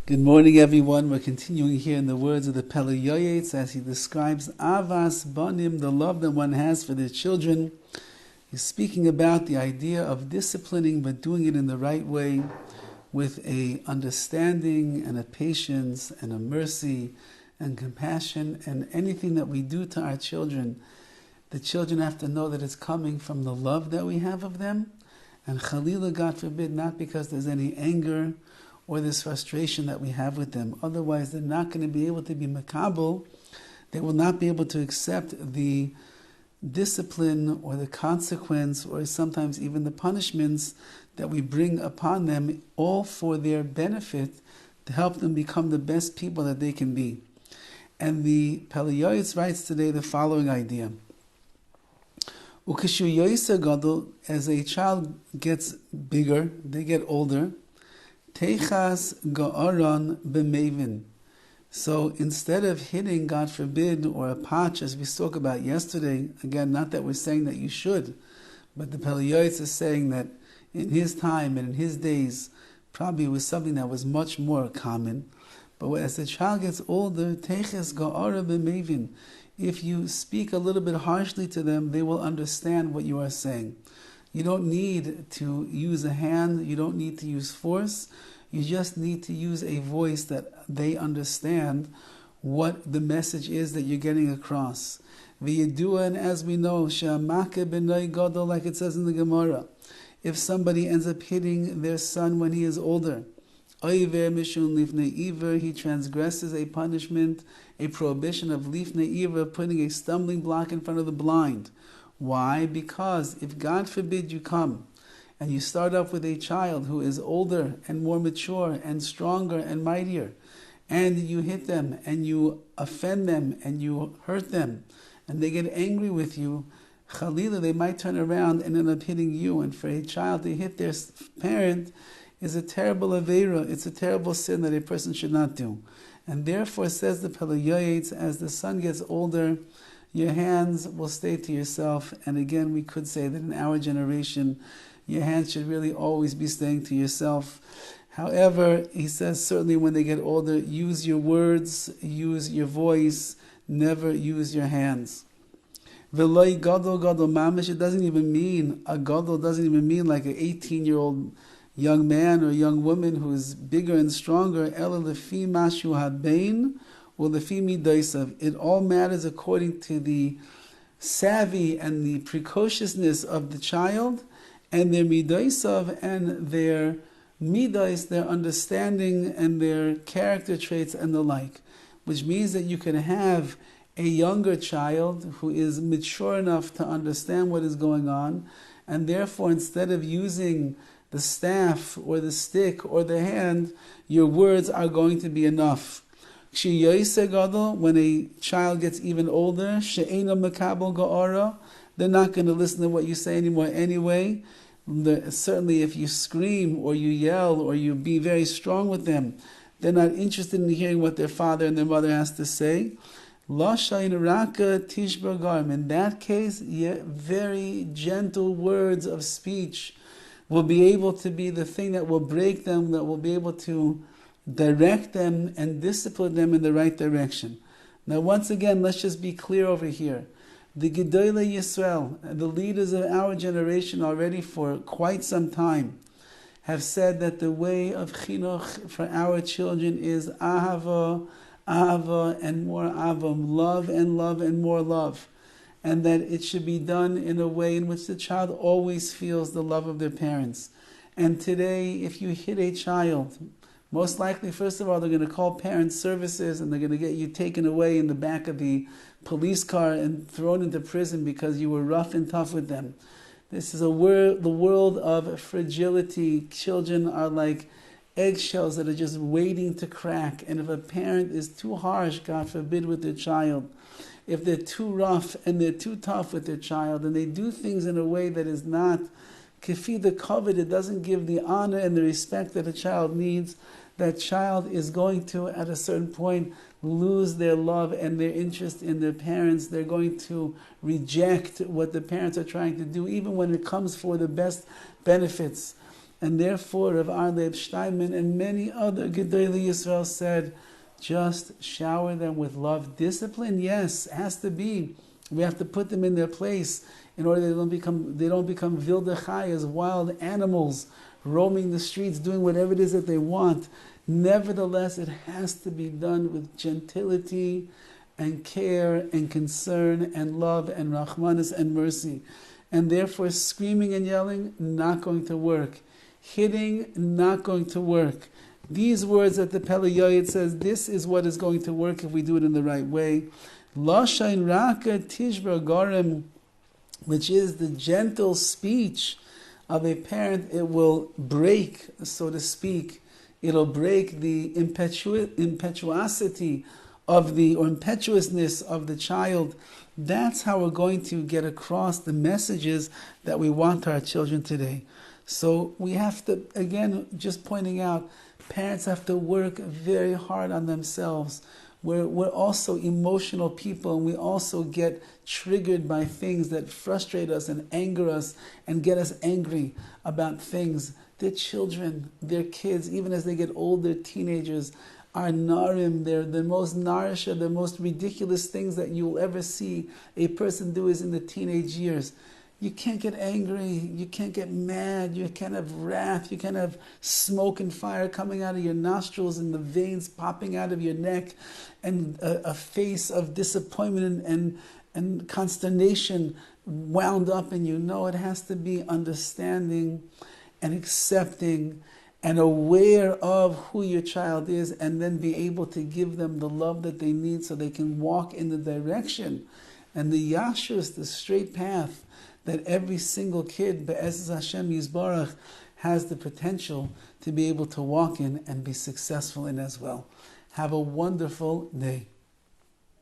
Good morning, everyone. We're continuing here in the words of the PELE YOETZ as he describes Ahavas Bonim, the love that one has for their children. He's speaking about the idea of disciplining, but doing it in the right way, with a understanding and a patience and a mercy and compassion. And anything that we do to our children, the children have to know that it's coming from the love that we have of them. And Chalila, God forbid, not because there's any anger or this frustration that we have with them. Otherwise, they're not going to be able to be makabel. They will not be able to accept the discipline or the consequence or sometimes even the punishments that we bring upon them, all for their benefit, to help them become the best people that they can be. And the PELE YOETZ writes today the following idea. As a child gets bigger, they get older, Techas ga'aron b'mevin. So instead of hitting, God forbid, or a patch, as we spoke about yesterday, again, not that we're saying that you should, but the PELE YOETZ is saying that in his time and in his days, probably it was something that was much more common. But as the child gets older, Techas ga'aron b'mevin. If you speak a little bit harshly to them, they will understand what you are saying. You don't need to use a hand, you don't need to use force, you just need to use a voice that they understand what the message is that you're getting across. V'yedua, and as we know, she'amake b'nai gadol, like it says in the Gemara, if somebody ends up hitting their son when he is older, oiver mishun lifnei iver, he transgresses a punishment, a prohibition of lifnei iver, putting a stumbling block in front of the blind. Why? Because if, God forbid, you come and you start off with a child who is older and more mature and stronger and mightier, and you hit them and you offend them and you hurt them and they get angry with you, Chalila, they might turn around and end up hitting you. And for a child to hit their parent is a terrible aveira. It's a terrible sin that a person should not do. And therefore, says the PELE YOETZ, as the son gets older, your hands will stay to yourself. And again, we could say that in our generation, your hands should really always be staying to yourself. However, he says certainly when they get older, use your words, use your voice, never use your hands. V'loi gadol gadol mamish, it doesn't even mean, a gadol doesn't even mean like an 18-year-old young man or young woman who is bigger and stronger. Ela lefi mashu habein, or lefi midaisav. It all matters according to the savvy and the precociousness of the child, and their midaisav and their midais, their understanding and their character traits and the like. Which means that you can have a younger child who is mature enough to understand what is going on, and therefore instead of using the staff or the stick or the hand, your words are going to be enough. When a child gets even older, they're not going to listen to what you say anymore anyway. Certainly if you scream or you yell or you be very strong with them, they're not interested in hearing what their father and their mother has to say. In that case, very gentle words of speech will be able to be the thing that will break them, that will be able to direct them and discipline them in the right direction. Now once again, let's just be clear over here. The Gedolei Yisrael, the leaders of our generation already for quite some time, have said that the way of chinuch for our children is ahava, ahava, and more avam, love and more love. And that it should be done in a way in which the child always feels the love of their parents. And today, if you hit a child, most likely, first of all, they're going to call parent services and they're going to get you taken away in the back of the police car and thrown into prison because you were rough and tough with them. This is the world of fragility. Children are like eggshells that are just waiting to crack. And if a parent is too harsh, God forbid, with their child, if they're too rough and they're too tough with their child, and they do things in a way that is not kefi the covet, it doesn't give the honor and the respect that a child needs, that child is going to, at a certain point, lose their love and their interest in their parents. They're going to reject what the parents are trying to do, even when it comes for the best benefits. And therefore, Rav Arleib Steinman and many other Gedolei Yisrael said, just shower them with love. Discipline, yes, has to be. We have to put them in their place in order they don't become wilde chayas, wild animals, roaming the streets, doing whatever it is that they want. Nevertheless, it has to be done with gentility and care and concern and love and rachmanis and mercy. And therefore, screaming and yelling, not going to work. Hitting, not going to work. These words that the PELE YOETZ says, this is what is going to work if we do it in the right way. Lashain raka tishbar garem, which is the gentle speech of a parent. It will break, so to speak, it'll break the impetuosity of or impetuousness of the child. That's how we're going to get across the messages that we want to our children today. So we have to, again, just pointing out, parents have to work very hard on themselves. We're also emotional people, and we also get triggered by things that frustrate us and anger us and get us angry about things. Their children, their kids, even as they get older, teenagers, are narim. They're the most nourisher, the most ridiculous things that you will ever see a person do is in the teenage years. You can't get angry, you can't get mad, you can't have wrath, you can't have smoke and fire coming out of your nostrils and the veins popping out of your neck and a face of disappointment and consternation wound up in you. No, it has to be understanding and accepting and aware of who your child is, and then be able to give them the love that they need so they can walk in the direction and the yashus, the straight path that every single kid, Be'ezus Hashem Yisbarach, has the potential to be able to walk in and be successful in as well. Have a wonderful day.